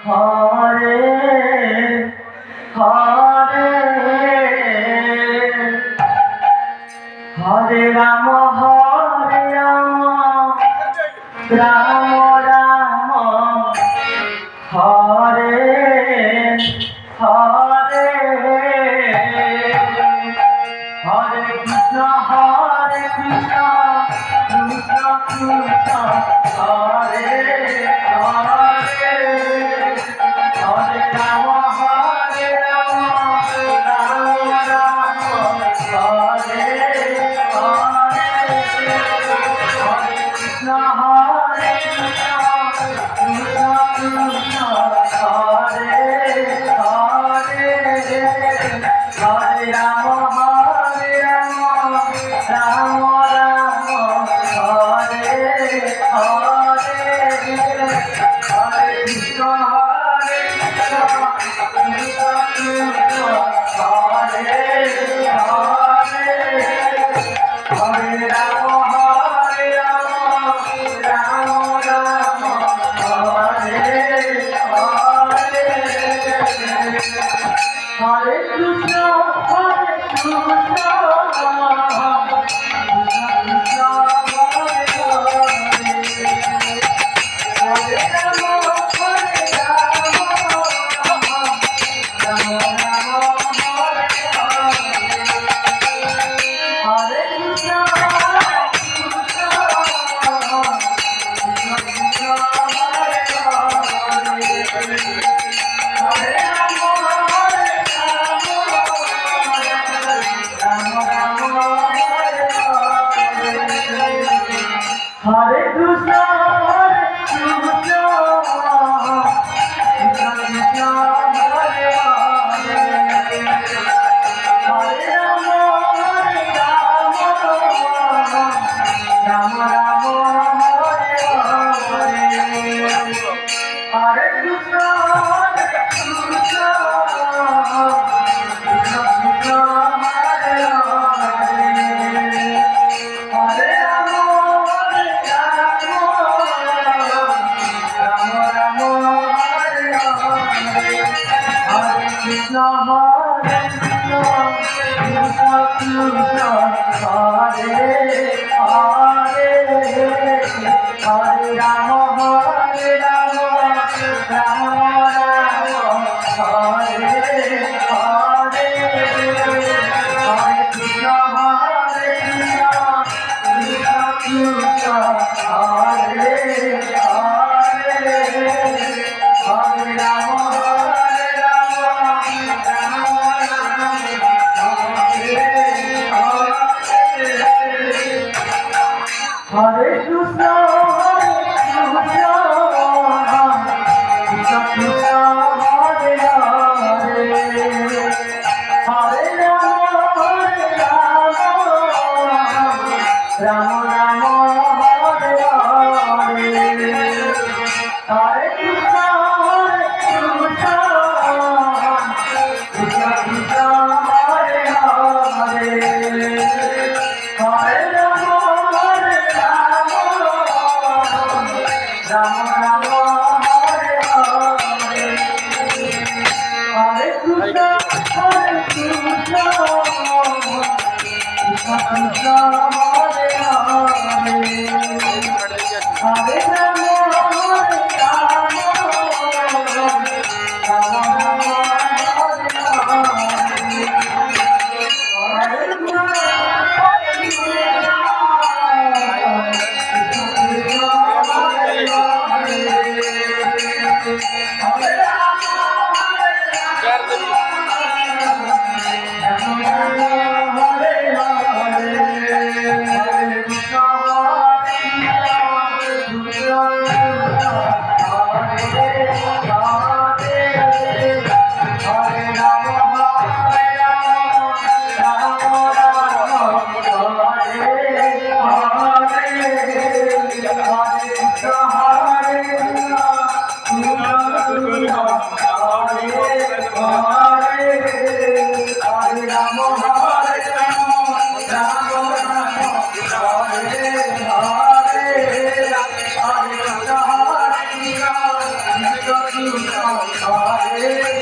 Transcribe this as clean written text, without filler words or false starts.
Hare Hare Hare Ram Ram Ram Hare Hare Hare Krishna Krishna Krishna Hare Hare Hare Ram Ram Ram Hare Hare Hare Krishna Krishna Krishna Hare Hare Hare Ram Ram Ram Hare Hare Hare Krishna Krishna Krishna Hare Hare Hare Ram Ram Ram Hare Hare Hare Krishna Hare Krishna, Hare Krishna, Krishna Krishna, Hare Hare, Hare Rama, Rama Rama, Hare Hare, Hare Krishna, Hare Krishna, Krishna Krishna, Hare Hare, Hare Rama. Krishna Hare Krishna, Krishna Krishna, Hare Hare, Hare Rama, Rama Rama, Hare Hare, Hare Krishna Hare Krishna, Krishna Krishna, Hare Hare, Hare Rama. Hare Krishna, Krishna Krishna, Hare Hare, Hare Rama, Rama Rama, Hare Hare, Hare Krishna, Krishna Krishna, Hare Hare, Hare Rama. Rama Rama, Hare Hare, Hare Krishna, Krishna Krishna, Hare Hare, Hare Rama, Rama Rama, Hare Hare, Hare Krishna. Hare